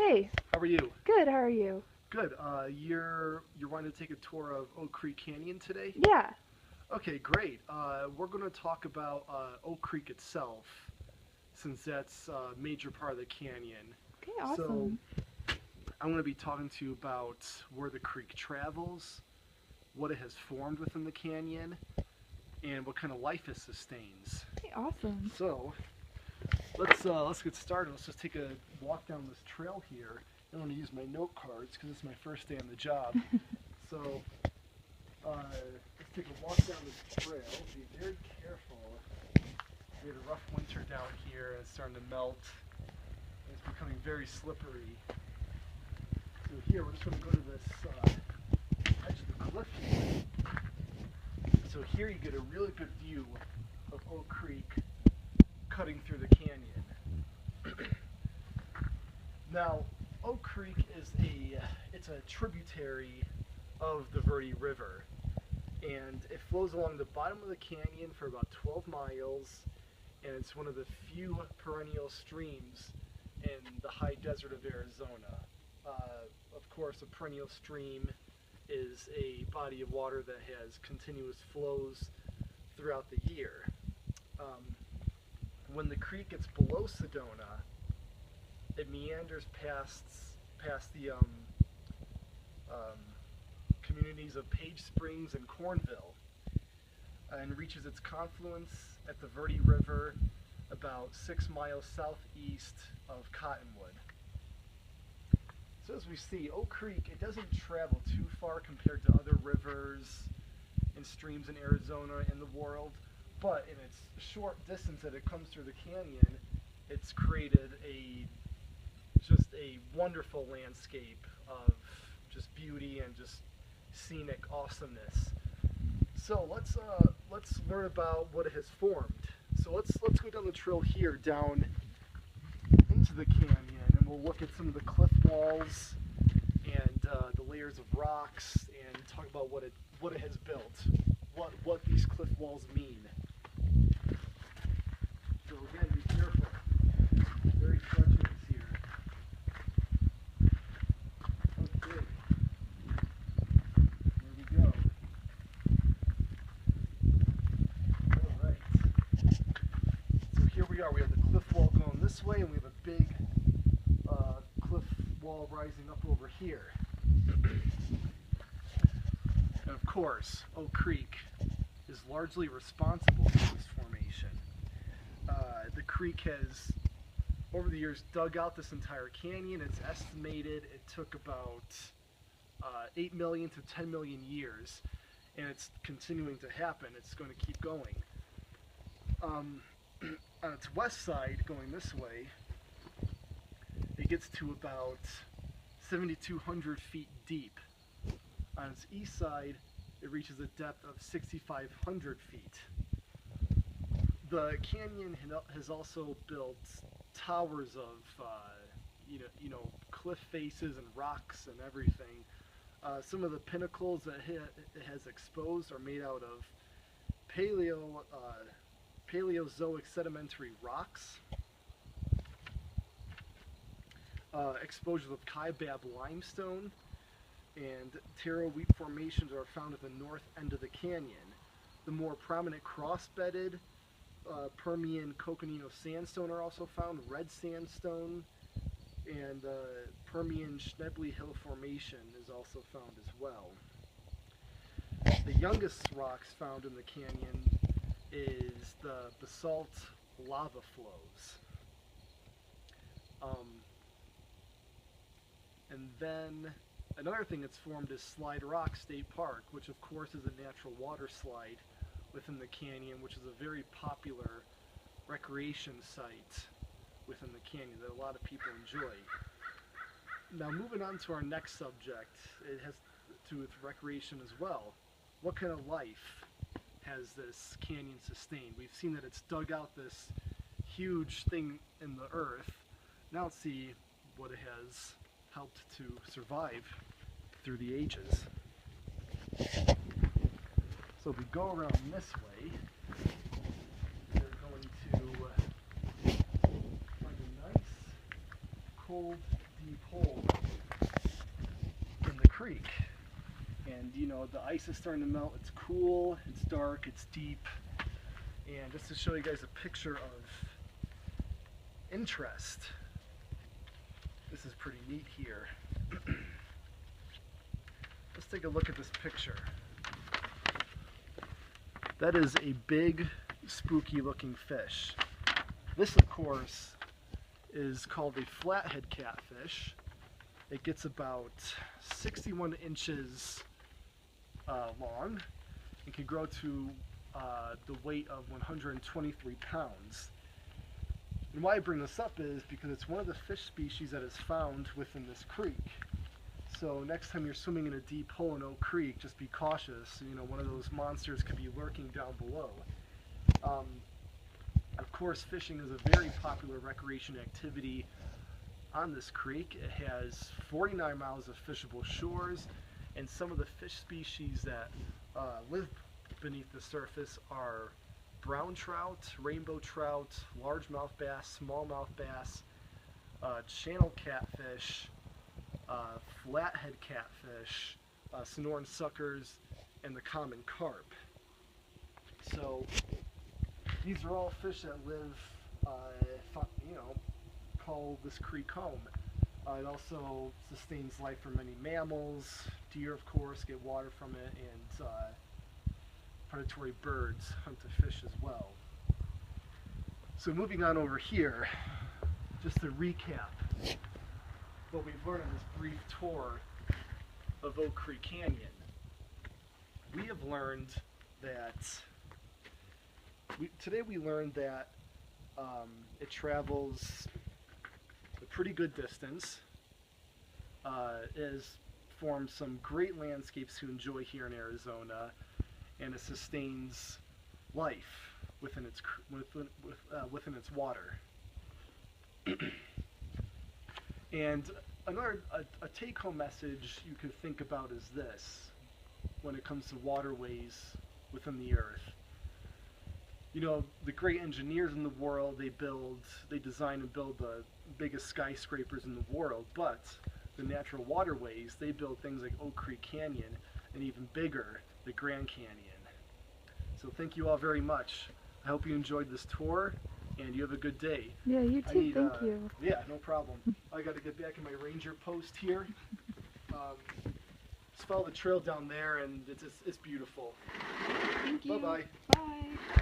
Hey, How are you? good, how are you? Good. You're wanting to take a tour of Oak Creek Canyon today? Yeah. Okay, great. We're going to talk about Oak Creek itself, since that's a major part of the canyon. Okay, So awesome. I'm going to be talking to you about where the creek travels, what it has formed within the canyon, and what kind of life it sustains. Okay, awesome. So let's get started. Let's just take a walk down this trail here. I'm going to use my note cards because it's my first day on the job. So let's take a walk down this trail. Be very careful. We had a rough winter down here, and it's starting to melt. And it's becoming very slippery. So here, we're just going to go to this edge of the cliff here. So here you get a really good view of Oak Creek cutting through the canyon. Now, Oak Creek is it's a tributary of the Verde River, and it flows along the bottom of the canyon for about 12 miles, and it's one of the few perennial streams in the high desert of Arizona. Of course, a perennial stream is a body of water that has continuous flows throughout the year. When the creek gets below Sedona, it meanders past the communities of Page Springs and Cornville, and reaches its confluence at the Verde River about 6 miles southeast of Cottonwood. So as we see, Oak Creek, it doesn't travel too far compared to other rivers and streams in Arizona and the world, but in its short distance that it comes through the canyon, it's created just a wonderful landscape of just beauty and just scenic awesomeness. So let's learn about what it has formed. So let's go down the trail here, down into the canyon, and we'll look at some of the cliff walls and the layers of rocks, and talk about what it has built, what these cliff walls mean. So again, be careful. Very treacherous here. Okay. There we go. Alright. So here we are. We have the cliff wall going this way, and we have a big cliff wall rising up over here. And of course, Oak Creek is largely responsible for this formation. The creek has, over the years, dug out this entire canyon. It's estimated it took about 8 million to 10 million years, and it's continuing to happen. It's going to keep going. On its west side, going this way, it gets to about 7,200 feet deep. On its east side, it reaches a depth of 6,500 feet. The canyon has also built towers of, cliff faces and rocks and everything. Some of the pinnacles that it has exposed are made out of Paleozoic sedimentary rocks. Exposures of Kaibab limestone and Taro Weep formations are found at the north end of the canyon. The more prominent cross-bedded Permian Coconino sandstone are also found, red sandstone, and Permian Schnebly Hill formation is also found as well. The youngest rocks found in the canyon is the basalt lava flows. And then another thing that's formed is Slide Rock State Park, which of course is a natural water slide within the canyon, which is a very popular recreation site within the canyon that a lot of people enjoy. Now moving on to our next subject, it has to do with recreation as well. What kind of life has this canyon sustained? We've seen that it's dug out this huge thing in the earth. Now let's see what it has helped to survive through the ages. So if we go around this way, we're going to find a nice, cold, deep hole creek. And you know, the ice is starting to melt, it's cool, it's dark, it's deep. And just to show you guys a picture of interest, this is pretty neat here. Let's take a look at this picture. That is a big, spooky looking fish. This, of course, is called a flathead catfish. It gets about 61 inches long and can grow to the weight of 123 pounds. And why I bring this up is because it's one of the fish species that is found within this creek. So next time you're swimming in a deep hole in Oak Creek, just be cautious. You know, one of those monsters could be lurking down below. Of course, fishing is a very popular recreation activity on this creek. It has 49 miles of fishable shores, and some of the fish species that live beneath the surface are brown trout, rainbow trout, largemouth bass, smallmouth bass, channel catfish, flathead catfish, Sonoran suckers, and the common carp. So these are all fish that live, you know, call this creek home. It also sustains life for many mammals. Deer, of course, get water from it, and predatory birds hunt the fish as well. So moving on over here, just to recap what we've learned in this brief tour of Oak Creek Canyon. We have learned that today we learned that it travels a pretty good distance. It has formed some great landscapes to enjoy here in Arizona, and it sustains life within its water. And another take-home message you could think about is this when it comes to waterways within the earth. You know, the great engineers in the world, they design and build the biggest skyscrapers in the world, but the natural waterways, they build things like Oak Creek Canyon, and even bigger, the Grand Canyon. So thank you all very much. I hope you enjoyed this tour, and you have a good day. Yeah, you too, thank you. Yeah, no problem. I got to get back in my ranger post here. Just follow the trail down there, and it's beautiful. Thank you. Bye-bye. Bye.